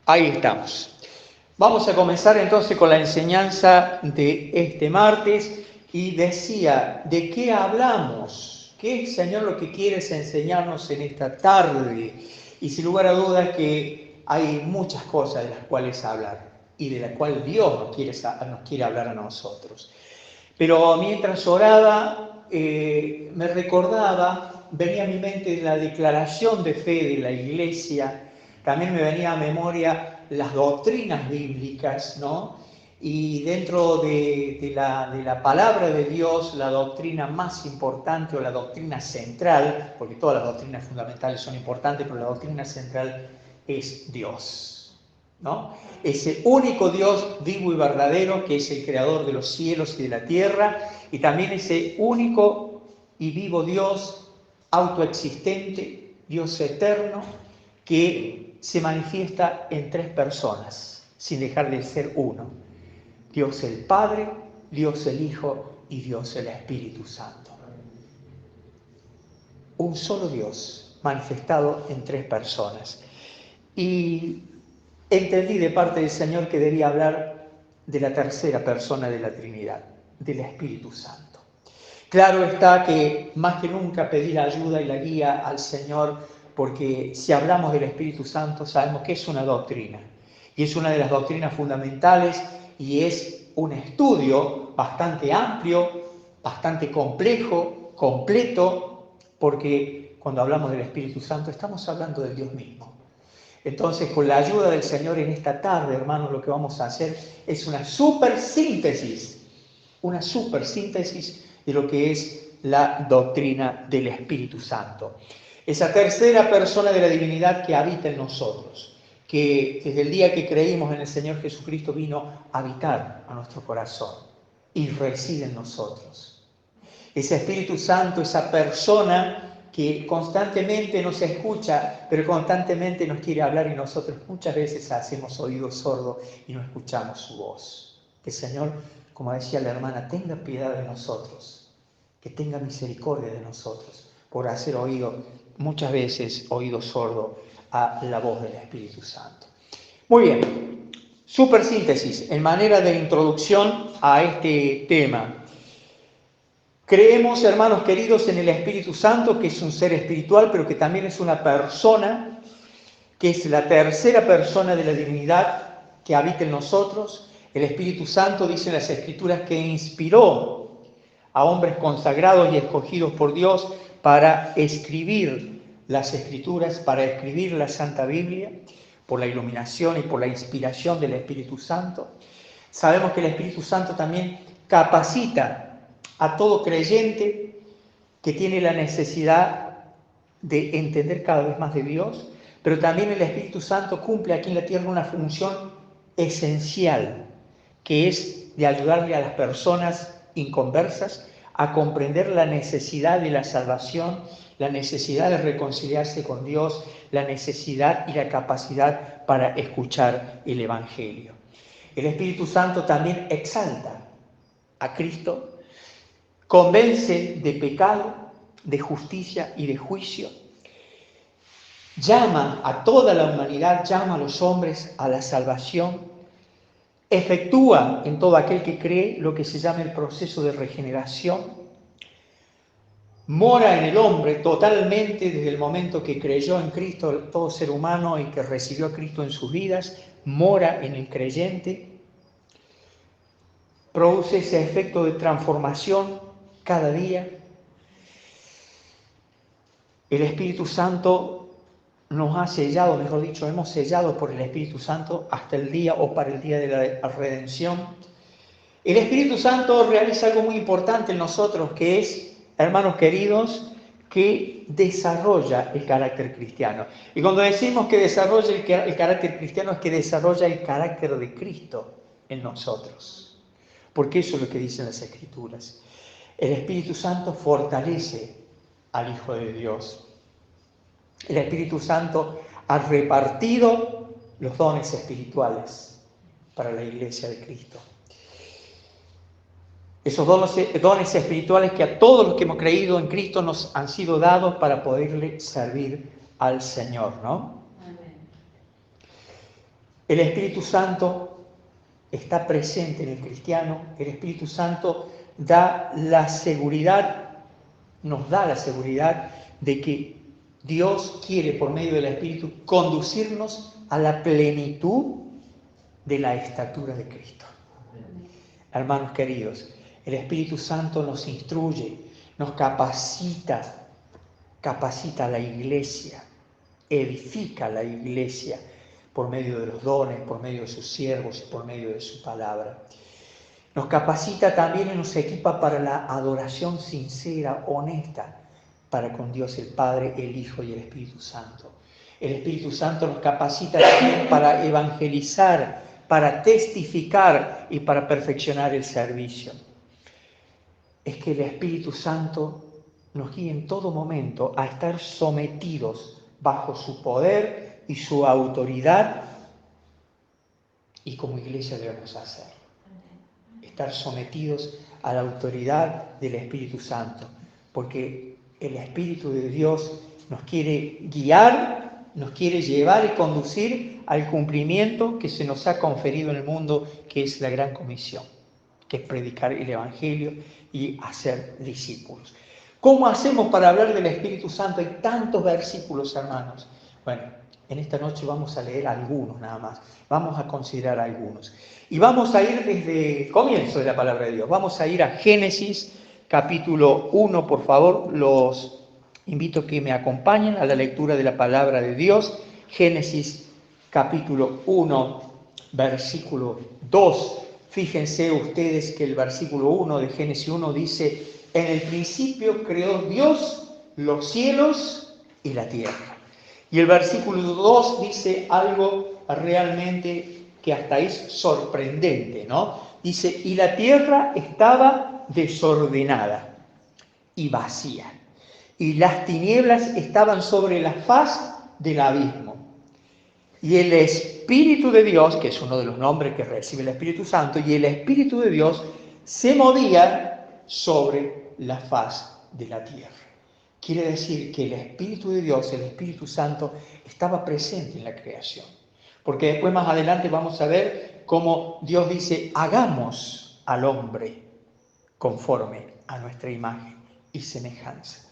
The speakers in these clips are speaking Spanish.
Ahí estamos. Vamos a comenzar entonces con la enseñanza de este martes y decía, ¿de qué hablamos? ¿Qué es, Señor, lo que quieres enseñarnos en esta tarde? Y sin lugar a dudas que hay muchas cosas de las cuales hablar y de las cuales Dios nos quiere hablar a nosotros. Pero mientras oraba, me recordaba, venía a mi mente la declaración de fe de la Iglesia, también me venía a memoria las doctrinas bíblicas, ¿no? Y dentro de la palabra de Dios, la doctrina más importante o la doctrina central, porque todas las doctrinas fundamentales son importantes, pero la doctrina central es Dios, ¿no? Ese único Dios vivo y verdadero que es el creador de los cielos y de la tierra, y también ese único y vivo Dios autoexistente, Dios eterno, que se manifiesta en tres personas, sin dejar de ser uno: Dios el Padre, Dios el Hijo y Dios el Espíritu Santo. Un solo Dios manifestado en tres personas. Y entendí de parte del Señor que debía hablar de la tercera persona de la Trinidad, del Espíritu Santo. Claro está que más que nunca pedir ayuda y la guía al Señor, porque si hablamos del Espíritu Santo sabemos que es una doctrina, y es una de las doctrinas fundamentales, y es un estudio bastante amplio, bastante complejo, completo, porque cuando hablamos del Espíritu Santo estamos hablando de Dios mismo. Entonces, con la ayuda del Señor en esta tarde, hermanos, lo que vamos a hacer es una super síntesis de lo que es la doctrina del Espíritu Santo. Esa tercera persona de la divinidad que habita en nosotros, que desde el día que creímos en el Señor Jesucristo vino a habitar a nuestro corazón y reside en nosotros. Ese Espíritu Santo, esa persona que constantemente nos escucha, pero constantemente nos quiere hablar, y nosotros muchas veces hacemos oído sordo y no escuchamos su voz. Que el Señor, como decía la hermana, tenga piedad de nosotros, que tenga misericordia de nosotros, por hacer muchas veces oído sordo a la voz del Espíritu Santo. Muy bien, super síntesis en manera de introducción a este tema. Creemos, hermanos queridos, en el Espíritu Santo, que es un ser espiritual, pero que también es una persona, que es la tercera persona de la divinidad que habita en nosotros. El Espíritu Santo, dicen las Escrituras, que inspiró a hombres consagrados y escogidos por Dios para escribir las Escrituras, para escribir la Santa Biblia, por la iluminación y por la inspiración del Espíritu Santo. Sabemos que el Espíritu Santo también capacita a todo creyente que tiene la necesidad de entender cada vez más de Dios, pero también el Espíritu Santo cumple aquí en la tierra una función esencial, que es de ayudarle a las personas inconversas a comprender la necesidad de la salvación, la necesidad de reconciliarse con Dios, la necesidad y la capacidad para escuchar el Evangelio. El Espíritu Santo también exalta a Cristo, convence de pecado, de justicia y de juicio, llama a toda la humanidad, llama a los hombres a la salvación, efectúa en todo aquel que cree lo que se llama el proceso de regeneración, mora en el hombre totalmente desde el momento que creyó en Cristo, todo ser humano, y que recibió a Cristo en sus vidas, mora en el creyente, produce ese efecto de transformación cada día. El Espíritu Santo nos ha sellado, mejor dicho, hemos sellado por el Espíritu Santo hasta el día o para el día de la redención. El Espíritu Santo realiza algo muy importante en nosotros, que es, hermanos queridos, que desarrolla el carácter cristiano. Y cuando decimos que desarrolla el carácter cristiano, es que desarrolla el carácter de Cristo en nosotros. Porque eso es lo que dicen las Escrituras. El Espíritu Santo fortalece al Hijo de Dios. El Espíritu Santo ha repartido los dones espirituales para la Iglesia de Cristo. Esos dones espirituales que a todos los que hemos creído en Cristo nos han sido dados para poderle servir al Señor, ¿no? Amén. El Espíritu Santo está presente en el cristiano. El Espíritu Santo da la seguridad, nos da la seguridad de que Dios quiere, por medio del Espíritu, conducirnos a la plenitud de la estatura de Cristo. Hermanos queridos, el Espíritu Santo nos instruye, nos capacita a la iglesia, edifica a la iglesia por medio de los dones, por medio de sus siervos y por medio de su palabra. Nos capacita también y nos equipa para la adoración sincera, honesta, para con Dios el Padre, el Hijo y el Espíritu Santo. El Espíritu Santo nos capacita también para evangelizar, para testificar y para perfeccionar el servicio. Es que el Espíritu Santo nos guía en todo momento a estar sometidos bajo su poder y su autoridad, y como iglesia debemos hacerlo. Estar sometidos a la autoridad del Espíritu Santo, porque el Espíritu de Dios nos quiere guiar, nos quiere llevar y conducir al cumplimiento que se nos ha conferido en el mundo, que es la gran comisión, que es predicar el Evangelio y hacer discípulos. ¿Cómo hacemos para hablar del Espíritu Santo? Hay tantos versículos, hermanos. Bueno, en esta noche vamos a leer algunos nada más, vamos a considerar algunos. Y vamos a ir desde el comienzo de la palabra de Dios. Vamos a ir a Génesis capítulo 1, por favor. Los invito a que me acompañen a la lectura de la palabra de Dios. Génesis capítulo 1, versículo 2. Fíjense ustedes que el versículo 1 de Génesis 1 dice: en el principio creó Dios los cielos y la tierra. Y el versículo 2 dice algo realmente que hasta es sorprendente, ¿no? Dice: y la tierra estaba desordenada y vacía, y las tinieblas estaban sobre la faz del abismo. Y el Espíritu de Dios, que es uno de los nombres que recibe el Espíritu Santo, y el Espíritu de Dios se movía sobre la faz de la tierra. Quiere decir que el Espíritu de Dios, el Espíritu Santo, estaba presente en la creación. Porque después más adelante vamos a ver cómo Dios dice: hagamos al hombre conforme a nuestra imagen y semejanza.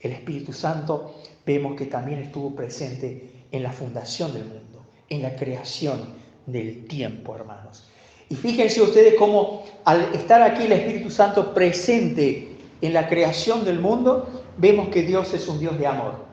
El Espíritu Santo vemos que también estuvo presente en la fundación del mundo, en la creación del tiempo, hermanos. Y fíjense ustedes cómo al estar aquí el Espíritu Santo presente en la creación del mundo, vemos que Dios es un Dios de amor.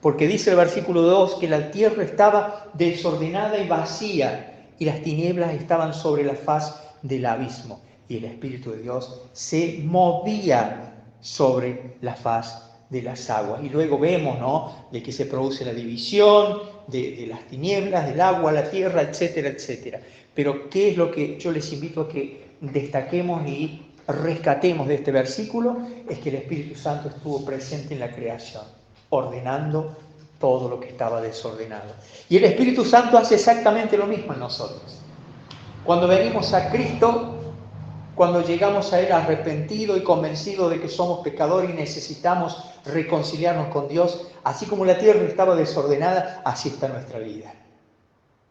Porque dice el versículo 2 que la tierra estaba desordenada y vacía, y las tinieblas estaban sobre la faz del abismo, y el Espíritu de Dios se movía sobre la faz de las aguas. Y luego vemos, ¿no?, de que se produce la división de las tinieblas, del agua, la tierra, etcétera, etcétera. Pero ¿qué es lo que yo les invito a que destaquemos y rescatemos de este versículo? Es que el Espíritu Santo estuvo presente en la creación, ordenando todo lo que estaba desordenado. Y el Espíritu Santo hace exactamente lo mismo en nosotros. Cuando venimos a Cristo, cuando llegamos a Él arrepentido y convencido de que somos pecadores y necesitamos reconciliarnos con Dios, así como la tierra estaba desordenada, así está nuestra vida.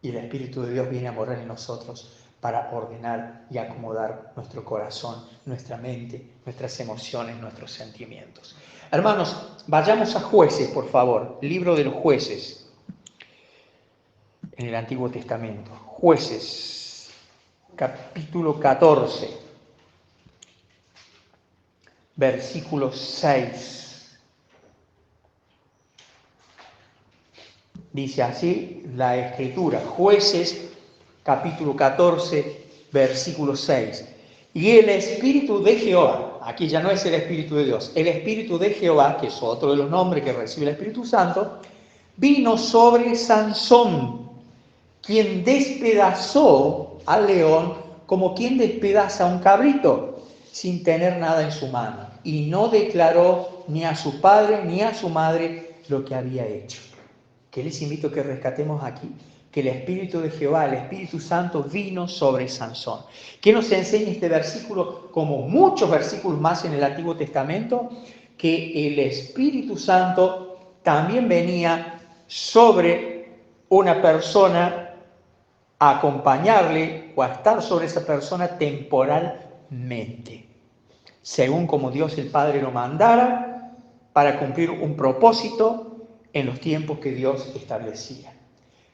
Y el Espíritu de Dios viene a morar en nosotros para ordenar y acomodar nuestro corazón, nuestra mente, nuestras emociones, nuestros sentimientos. Hermanos, vayamos a Jueces, por favor, libro de los Jueces, en el Antiguo Testamento. Jueces, capítulo 14, versículo 6. Dice así la Escritura, Jueces, capítulo 14, versículo 6. Y el Espíritu de Jehová, aquí ya no es el Espíritu de Dios, el Espíritu de Jehová, que es otro de los nombres que recibe el Espíritu Santo, vino sobre Sansón, quien despedazó al león como quien despedaza a un cabrito, sin tener nada en su mano, y no declaró ni a su padre ni a su madre lo que había hecho. Que les invito a que rescatemos aquí, que el Espíritu de Jehová, el Espíritu Santo, vino sobre Sansón. ¿Qué nos enseña este versículo, como muchos versículos más en el Antiguo Testamento? Que el Espíritu Santo también venía sobre una persona a acompañarle o a estar sobre esa persona temporalmente, según como Dios el Padre lo mandara, para cumplir un propósito en los tiempos que Dios establecía.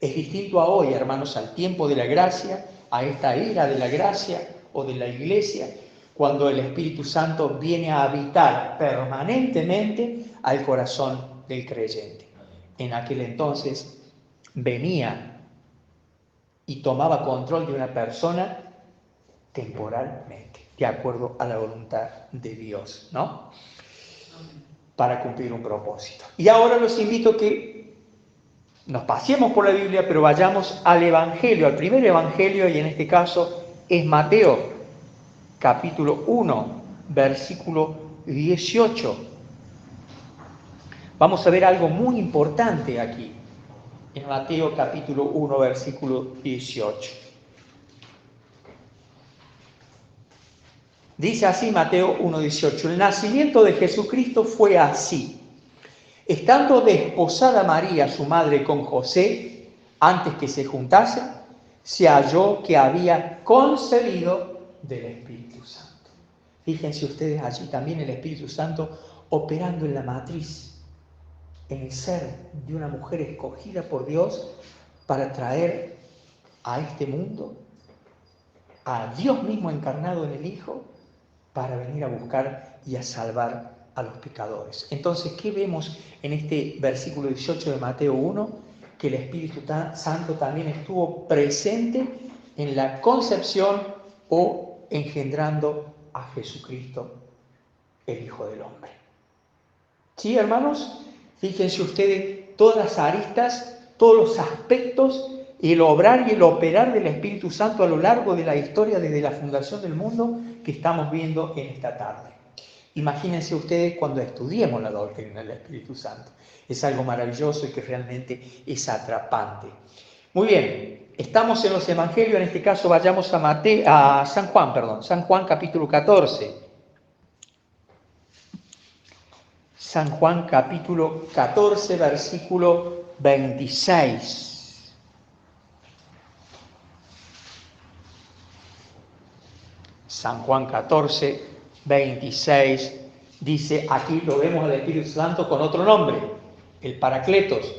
Es distinto a hoy, hermanos, al tiempo de la gracia, a esta era de la gracia o de la iglesia, cuando el Espíritu Santo viene a habitar permanentemente al corazón del creyente. En aquel entonces venía y tomaba control de una persona temporalmente, de acuerdo a la voluntad de Dios, ¿no? Para cumplir un propósito. Y ahora los invito a que nos pasemos por la Biblia, pero vayamos al Evangelio, al primer Evangelio, y en este caso es Mateo, capítulo 1, versículo 18. Vamos a ver algo muy importante aquí, en Mateo capítulo 1, versículo 18. Dice así Mateo 1:18, el nacimiento de Jesucristo fue así. Estando desposada María, su madre, con José, antes que se juntasen, se halló que había concebido del Espíritu Santo. Fíjense ustedes allí también el Espíritu Santo operando en la matriz, en el ser de una mujer escogida por Dios para traer a este mundo a Dios mismo encarnado en el Hijo, para venir a buscar y a salvar a los pecadores. Entonces, ¿qué vemos en este versículo 18 de Mateo 1? Que el Espíritu Santo también estuvo presente en la concepción o engendrando a Jesucristo, el Hijo del Hombre. ¿Sí, hermanos? Fíjense ustedes todas las aristas, todos los aspectos, el obrar y el operar del Espíritu Santo a lo largo de la historia desde la fundación del mundo que estamos viendo en esta tarde. Imagínense ustedes cuando estudiemos la doctrina del Espíritu Santo. Es algo maravilloso y que realmente es atrapante. Muy bien, estamos en los Evangelios, en este caso vayamos a San Juan capítulo 14. San Juan capítulo 14, versículo 26. San Juan 14, 26, dice, aquí lo vemos al Espíritu Santo con otro nombre, el Paracletos.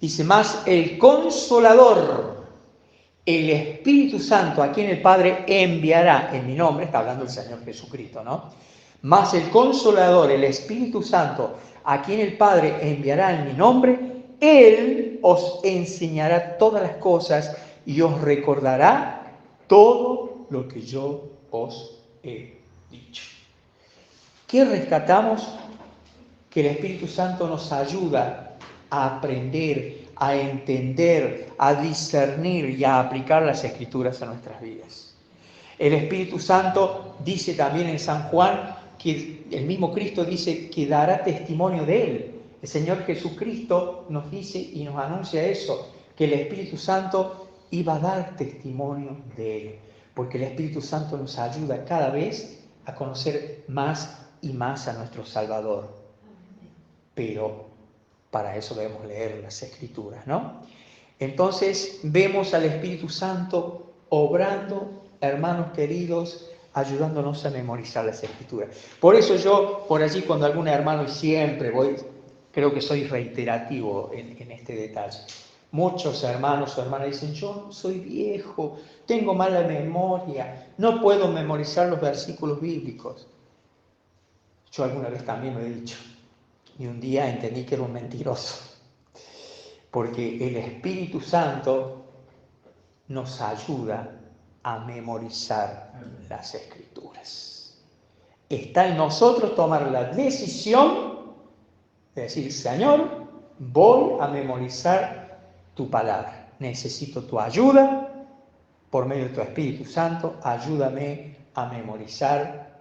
Dice, más el Consolador, el Espíritu Santo, a quien el Padre enviará en mi nombre, está hablando el Señor Jesucristo, ¿no? Más el Consolador, el Espíritu Santo, a quien el Padre enviará en mi nombre, Él os enseñará todas las cosas y os recordará todo lo que yo os he dicho. ¿Qué rescatamos? Que el Espíritu Santo nos ayuda a aprender, a entender, a discernir y a aplicar las Escrituras a nuestras vidas. El Espíritu Santo dice también en San Juan que el mismo Cristo dice que dará testimonio de Él. El Señor Jesucristo nos dice y nos anuncia eso, que el Espíritu Santo iba a dar testimonio de Él, porque el Espíritu Santo nos ayuda cada vez a conocer más y más a nuestro Salvador. Pero para eso debemos leer las Escrituras, ¿no? Entonces vemos al Espíritu Santo obrando, hermanos queridos, ayudándonos a memorizar las Escrituras. Por eso yo, por allí, cuando algún hermano, y siempre voy, creo que soy reiterativo en este detalle. Muchos hermanos o hermanas dicen, yo soy viejo, tengo mala memoria, no puedo memorizar los versículos bíblicos. Yo alguna vez también lo he dicho, y un día entendí que era un mentiroso, porque el Espíritu Santo nos ayuda a memorizar las Escrituras. Está en nosotros tomar la decisión de decir, Señor, voy a memorizar tu palabra. Necesito tu ayuda por medio de tu Espíritu Santo. Ayúdame a memorizar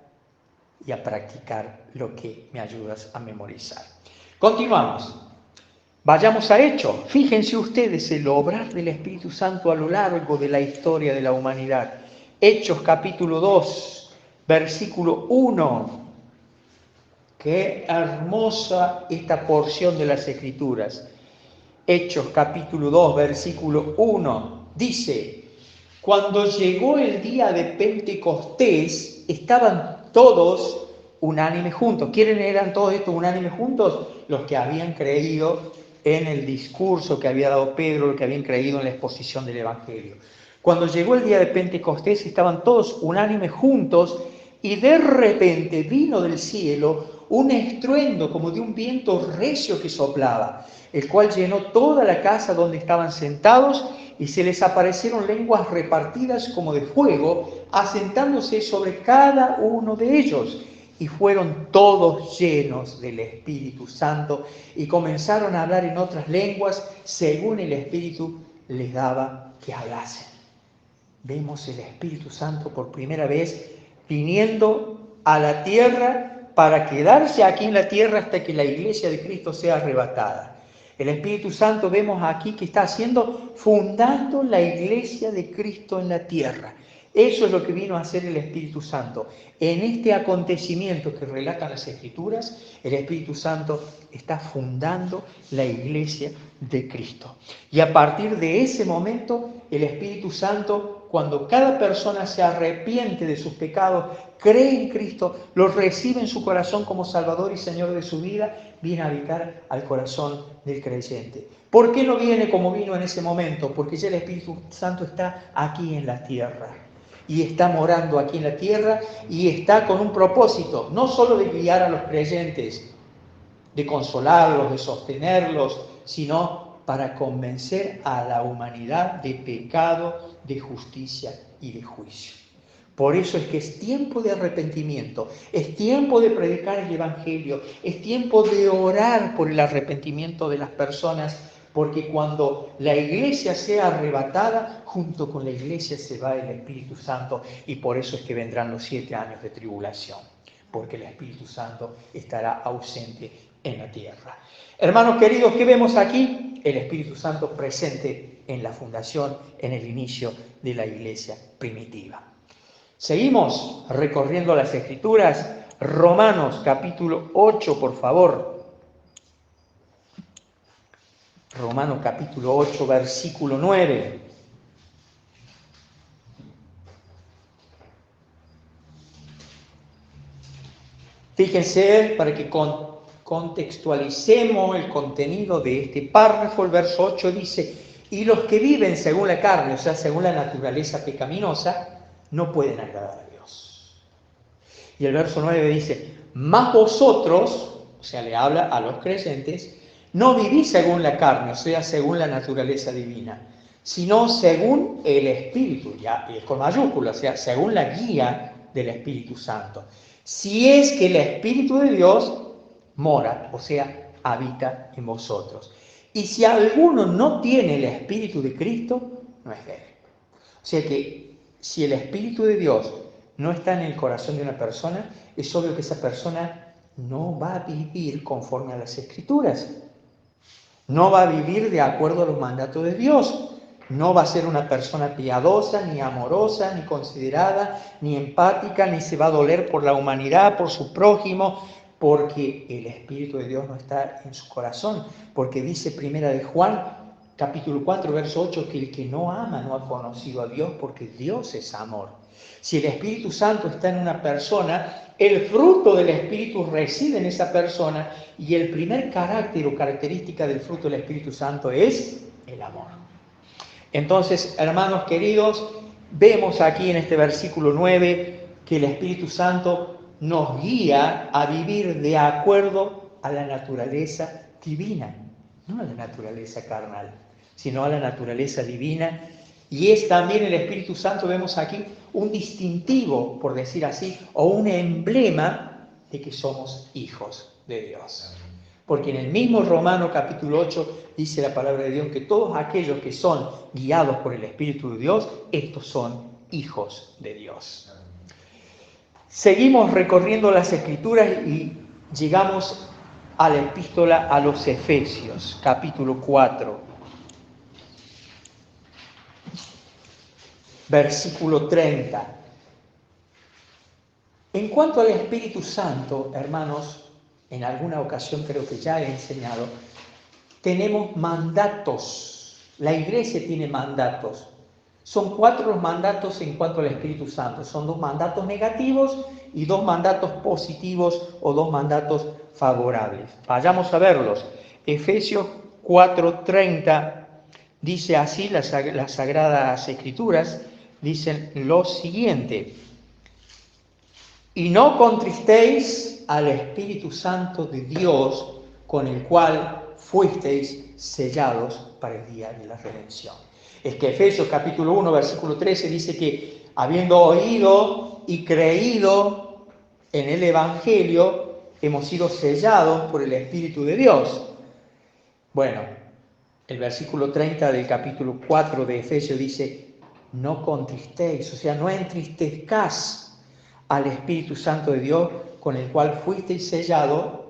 y a practicar lo que me ayudas a memorizar. Continuamos. Vayamos a Hechos. Fíjense ustedes el obrar del Espíritu Santo a lo largo de la historia de la humanidad. Hechos capítulo 2, versículo 1. Qué hermosa esta porción de las Escrituras. Hechos capítulo 2, versículo 1. Dice, cuando llegó el día de Pentecostés, estaban todos unánimes juntos. ¿Quiénes eran todos estos unánimes juntos? Los que habían creído en el discurso que había dado Pedro, los que habían creído en la exposición del Evangelio. Cuando llegó el día de Pentecostés, estaban todos unánimes juntos y de repente vino del cielo un estruendo como de un viento recio que soplaba, el cual llenó toda la casa donde estaban sentados, y se les aparecieron lenguas repartidas como de fuego, asentándose sobre cada uno de ellos. Y fueron todos llenos del Espíritu Santo y comenzaron a hablar en otras lenguas según el Espíritu les daba que hablasen. Vemos el Espíritu Santo por primera vez viniendo a la tierra para quedarse aquí en la tierra hasta que la iglesia de Cristo sea arrebatada. El Espíritu Santo vemos aquí que está haciendo, fundando la iglesia de Cristo en la tierra. Eso es lo que vino a hacer el Espíritu Santo. En este acontecimiento que relatan las Escrituras, el Espíritu Santo está fundando la iglesia de Cristo. Y a partir de ese momento, el Espíritu Santo, cuando cada persona se arrepiente de sus pecados, cree en Cristo, lo recibe en su corazón como Salvador y Señor de su vida, viene a habitar al corazón del creyente. ¿Por qué no viene como vino en ese momento? Porque ya el Espíritu Santo está aquí en la tierra. Y está morando aquí en la tierra y está con un propósito, no solo de guiar a los creyentes, de consolarlos, de sostenerlos, sino para convencer a la humanidad de pecado, de justicia y de juicio. Por eso es que es tiempo de arrepentimiento, es tiempo de predicar el Evangelio, es tiempo de orar por el arrepentimiento de las personas, porque cuando la iglesia sea arrebatada, junto con la iglesia se va el Espíritu Santo, y por eso es que vendrán los 7 años de tribulación, porque el Espíritu Santo estará ausente en la tierra. Hermanos queridos, ¿qué vemos aquí? El Espíritu Santo presente en la fundación, en el inicio de la iglesia primitiva. Seguimos recorriendo las Escrituras. Romanos capítulo 8, por favor. Romanos capítulo 8, versículo 9. Fíjense, para que contextualicemos el contenido de este párrafo, el verso 8 dice, y los que viven según la carne, o sea, según la naturaleza pecaminosa, no pueden agradar a Dios. Y el verso 9 dice, mas vosotros, o sea, le habla a los creyentes, no vivís según la carne, o sea, según la naturaleza divina, sino según el Espíritu, ya y es con mayúsculas, o sea, según la guía del Espíritu Santo. Si es que el Espíritu de Dios mora, o sea, habita en vosotros. Y si alguno no tiene el Espíritu de Cristo, no es de él. O sea que si el Espíritu de Dios no está en el corazón de una persona, es obvio que esa persona no va a vivir conforme a las Escrituras. No va a vivir de acuerdo a los mandatos de Dios. No va a ser una persona piadosa, ni amorosa, ni considerada, ni empática, ni se va a doler por la humanidad, por su prójimo, porque el Espíritu de Dios no está en su corazón. Porque dice Primera de Juan, capítulo 4, verso 8, que el que no ama no ha conocido a Dios, porque Dios es amor. Si el Espíritu Santo está en una persona, el fruto del Espíritu reside en esa persona, y el primer carácter o característica del fruto del Espíritu Santo es el amor. Entonces, hermanos queridos, vemos aquí en este versículo 9 que el Espíritu Santo nos guía a vivir de acuerdo a la naturaleza divina, no a la naturaleza carnal, sino a la naturaleza divina. Y es también el Espíritu Santo, vemos aquí, un distintivo, por decir así, o un emblema de que somos hijos de Dios. Porque en el mismo Romano capítulo 8 dice la palabra de Dios que todos aquellos que son guiados por el Espíritu de Dios, estos son hijos de Dios. Seguimos recorriendo las Escrituras y llegamos a la epístola a los Efesios, capítulo 4, versículo 30. En cuanto al Espíritu Santo, hermanos, en alguna ocasión creo que ya he enseñado, tenemos mandatos. La iglesia tiene mandatos. Son 4 los mandatos en cuanto al Espíritu Santo. Son 2 mandatos negativos y 2 mandatos positivos o 2 mandatos favorables. Vayamos a verlos. Efesios 4:30 dice así, las Sagradas Escrituras dicen lo siguiente: y no contristéis al Espíritu Santo de Dios, con el cual fuisteis sellados para el día de la redención. Es que Efesios capítulo 1, versículo 13 dice que habiendo oído y creído en el Evangelio, hemos sido sellados por el Espíritu de Dios. Bueno, el versículo 30 del capítulo 4 de Efesios dice, no contristéis, o sea, no entristezcáis al Espíritu Santo de Dios, con el cual fuisteis sellados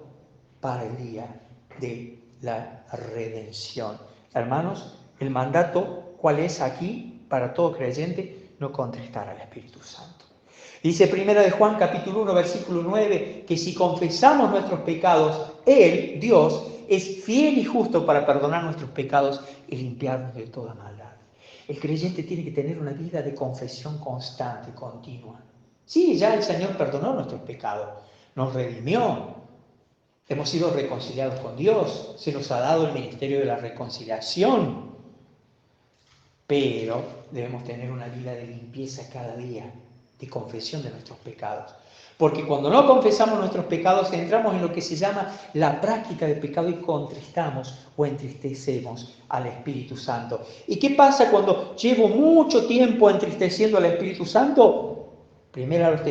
para el día de la redención. Hermanos, el mandato, ¿cuál es aquí para todo creyente? No contristar al Espíritu Santo. Dice 1 de Juan capítulo 1, versículo 9, que si confesamos nuestros pecados, Él, Dios, es fiel y justo para perdonar nuestros pecados y limpiarnos de toda maldad. El creyente tiene que tener una vida de confesión constante, continua. Sí, ya el Señor perdonó nuestros pecados, nos redimió, hemos sido reconciliados con Dios, se nos ha dado el ministerio de la reconciliación, pero debemos tener una vida de limpieza cada día, de confesión de nuestros pecados. Porque cuando no confesamos nuestros pecados, entramos en lo que se llama la práctica de pecado y contristamos o entristecemos al Espíritu Santo. ¿Y qué pasa cuando llevo mucho tiempo entristeciendo al Espíritu Santo? Primera a los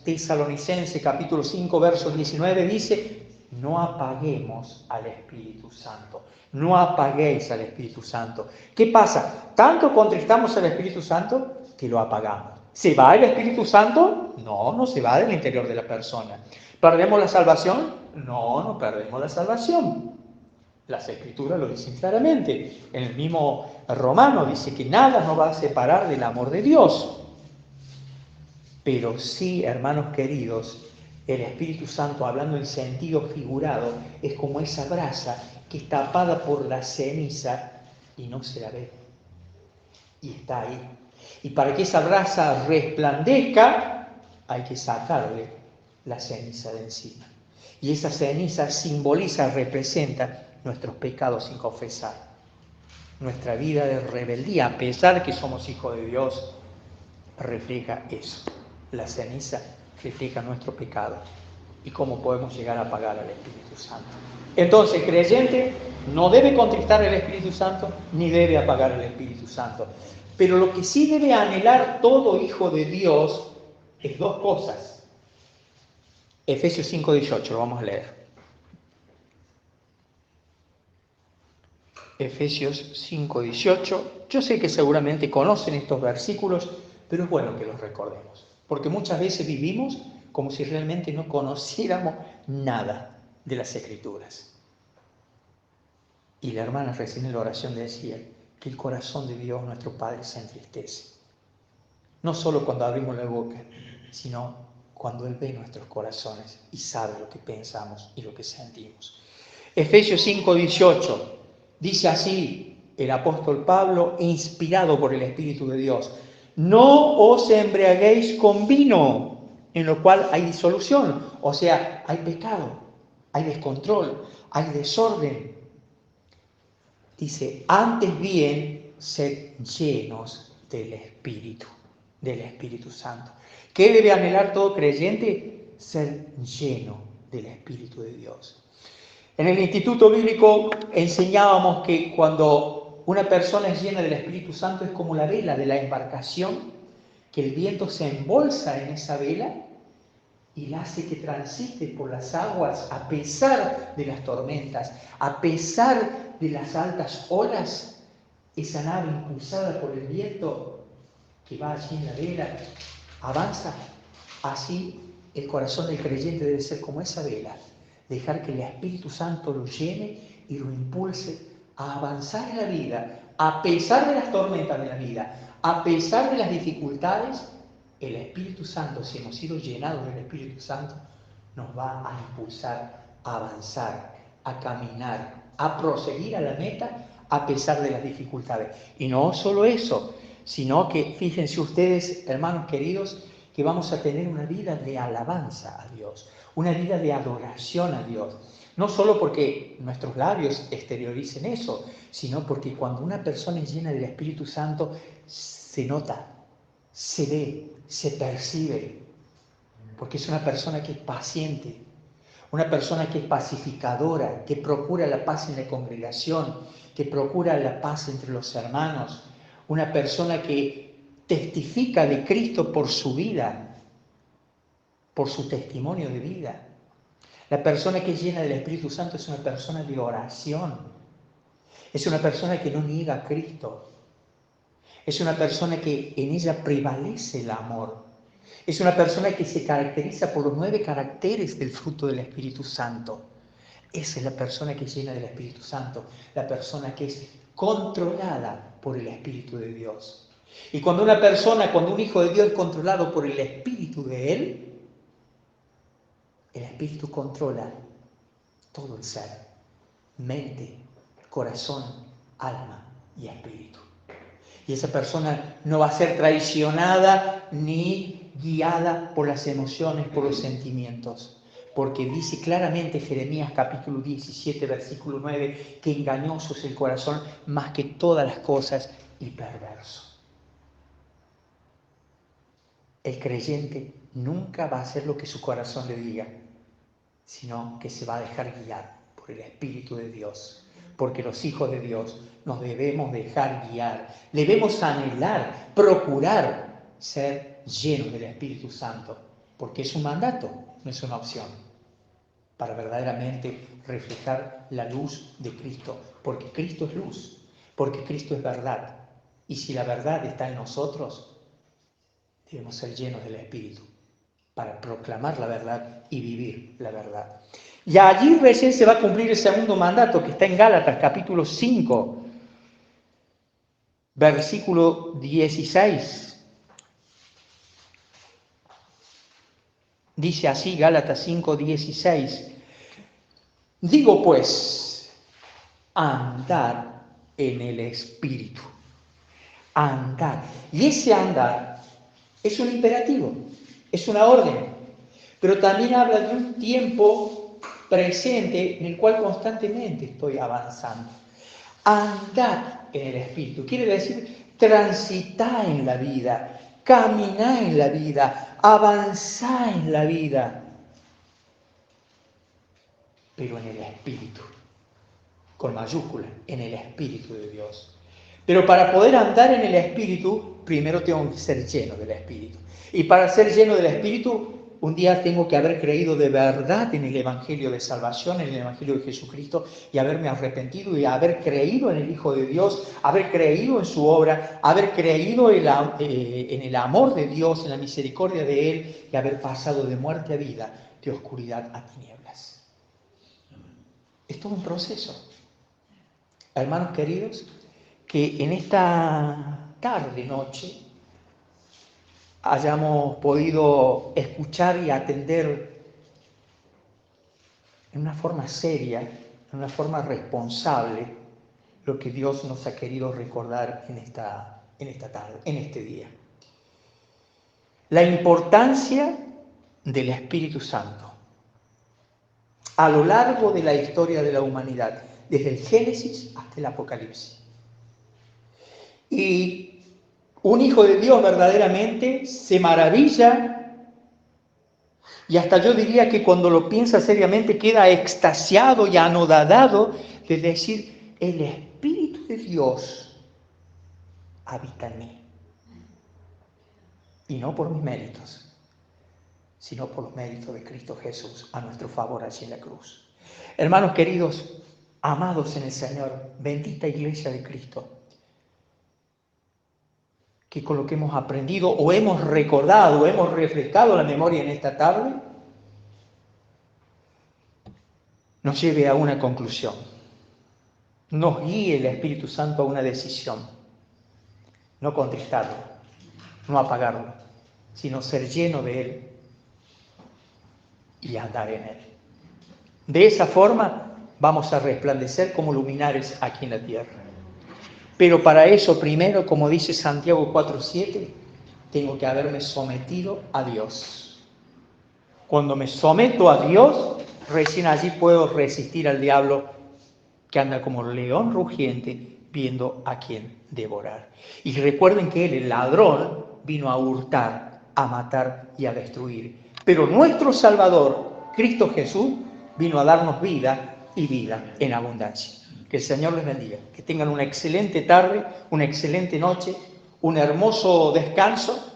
Tesalonicenses, capítulo 5, verso 19, dice, no apaguemos al Espíritu Santo. No apaguéis al Espíritu Santo. ¿Qué pasa? Tanto contristamos al Espíritu Santo que lo apagamos. ¿Se va el Espíritu Santo? No, no se va del interior de la persona. ¿Perdemos la salvación? No, no perdemos la salvación. Las Escrituras lo dicen claramente. En el mismo Romano dice que nada nos va a separar del amor de Dios. Pero sí, hermanos queridos, el Espíritu Santo, hablando en sentido figurado, es como esa brasa que es tapada por la ceniza y no se la ve. Y está ahí. Y para que esa brasa resplandezca, hay que sacarle la ceniza de encima. Y esa ceniza simboliza, representa nuestros pecados sin confesar. Nuestra vida de rebeldía, a pesar de que somos hijos de Dios, refleja eso. La ceniza refleja nuestro pecado y cómo podemos llegar a apagar al Espíritu Santo. Entonces, el creyente no debe contristar al Espíritu Santo ni debe apagar al Espíritu Santo. Pero lo que sí debe anhelar todo hijo de Dios es 2 cosas. Efesios 5:18, lo vamos a leer. Efesios 5:18. Yo sé que seguramente conocen estos versículos, pero es bueno que los recordemos. Porque muchas veces vivimos como si realmente no conociéramos nada de las Escrituras. Y la hermana recién en la oración decía que el corazón de Dios, nuestro Padre, se entristece. No solo cuando abrimos la boca, sino cuando Él ve nuestros corazones y sabe lo que pensamos y lo que sentimos. Efesios 5:18 dice así el apóstol Pablo, inspirado por el Espíritu de Dios: no os embriaguéis con vino, en lo cual hay disolución, o sea, hay pecado, hay descontrol, hay desorden. Dice, antes bien, sed llenos del Espíritu Santo. ¿Qué debe anhelar todo creyente? Ser lleno del Espíritu de Dios. En el Instituto Bíblico enseñábamos que cuando una persona es llena del Espíritu Santo es como la vela de la embarcación, que el viento se embolsa en esa vela y la hace que transite por las aguas a pesar de las tormentas, a pesar de las altas olas. Esa nave impulsada por el viento que va allí en la vela avanza. Así el corazón del creyente debe ser como esa vela, dejar que el Espíritu Santo lo llene y lo impulse a avanzar en la vida, a pesar de las tormentas de la vida, a pesar de las dificultades. El Espíritu Santo, si hemos sido llenados del Espíritu Santo, nos va a impulsar a avanzar, a caminar, a proseguir a la meta a pesar de las dificultades. Y no solo eso, sino que, fíjense ustedes, hermanos queridos, que vamos a tener una vida de alabanza a Dios, una vida de adoración a Dios. No solo porque nuestros labios exterioricen eso, sino porque cuando una persona es llena del Espíritu Santo, se nota, se ve, se percibe, porque es una persona que es paciente, una persona que es pacificadora, que procura la paz en la congregación, que procura la paz entre los hermanos, una persona que testifica de Cristo por su vida, por su testimonio de vida. La persona que es llena del Espíritu Santo es una persona de oración, es una persona que no niega a Cristo, es una persona que en ella prevalece el amor, es una persona que se caracteriza por los 9 caracteres del fruto del Espíritu Santo. Esa es la persona que es llena del Espíritu Santo, la persona que es controlada por el Espíritu de Dios. Y cuando un hijo de Dios es controlado por el Espíritu de Él, el Espíritu controla todo el ser, mente, corazón, alma y espíritu. Y esa persona no va a ser traicionada ni guiada por las emociones, por los sentimientos. Porque dice claramente Jeremías capítulo 17, versículo 9, que engañoso es el corazón más que todas las cosas y perverso. El creyente nunca va a hacer lo que su corazón le diga, sino que se va a dejar guiar por el Espíritu de Dios. Porque los hijos de Dios nos debemos dejar guiar, debemos anhelar, procurar ser llenos del Espíritu Santo, porque es un mandato, no es una opción, para verdaderamente reflejar la luz de Cristo, porque Cristo es luz, porque Cristo es verdad, y si la verdad está en nosotros, debemos ser llenos del Espíritu, para proclamar la verdad y vivir la verdad. Y allí recién se va a cumplir el segundo mandato que está en Gálatas capítulo 5, versículo 16. Dice así Gálatas 5, 16. Digo pues, andad en el Espíritu. Andad. Y ese andar es un imperativo, es una orden, pero también habla de un tiempo presente en el cual constantemente estoy avanzando. Andad en el Espíritu, quiere decir transitar en la vida, caminar en la vida, avanzar en la vida, pero en el Espíritu, con mayúscula, en el Espíritu de Dios. Pero para poder andar en el Espíritu, primero tengo que ser lleno del Espíritu. Y para ser lleno del Espíritu, un día tengo que haber creído de verdad en el Evangelio de salvación, en el Evangelio de Jesucristo, y haberme arrepentido y haber creído en el Hijo de Dios, haber creído en su obra, haber creído en el amor de Dios, en la misericordia de Él, y haber pasado de muerte a vida, de oscuridad a tinieblas. Es todo un proceso. Hermanos queridos, que en esta tarde, noche, hayamos podido escuchar y atender en una forma seria, en una forma responsable, lo que Dios nos ha querido recordar en esta tarde, en este día. La importancia del Espíritu Santo a lo largo de la historia de la humanidad, desde el Génesis hasta el Apocalipsis. Y un hijo de Dios verdaderamente se maravilla y hasta yo diría que cuando lo piensa seriamente queda extasiado y anodadado de decir, el Espíritu de Dios habita en mí. Y no por mis méritos, sino por los méritos de Cristo Jesús a nuestro favor allí en la cruz. Hermanos queridos, amados en el Señor, bendita Iglesia de Cristo, que con lo que hemos aprendido o hemos recordado o hemos refrescado la memoria en esta tarde, nos lleve a una conclusión, nos guíe el Espíritu Santo a una decisión, no contristarlo, no apagarlo, sino ser lleno de Él y andar en Él. De esa forma vamos a resplandecer como luminares aquí en la tierra. Pero para eso primero, como dice Santiago 4:7, tengo que haberme sometido a Dios. Cuando me someto a Dios, recién allí puedo resistir al diablo que anda como león rugiente viendo a quién devorar. Y recuerden que él, el ladrón, vino a hurtar, a matar y a destruir. Pero nuestro Salvador, Cristo Jesús, vino a darnos vida y vida en abundancia. Que el Señor les bendiga. Que tengan una excelente tarde, una excelente noche, un hermoso descanso,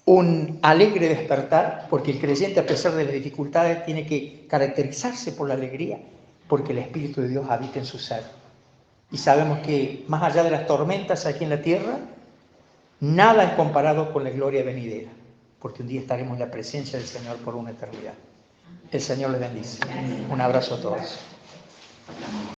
un alegre despertar, porque el creyente, a pesar de las dificultades, tiene que caracterizarse por la alegría, porque el Espíritu de Dios habita en su ser. Y sabemos que más allá de las tormentas aquí en la tierra, nada es comparado con la gloria venidera, porque un día estaremos en la presencia del Señor por una eternidad. El Señor les bendice. Un abrazo a todos.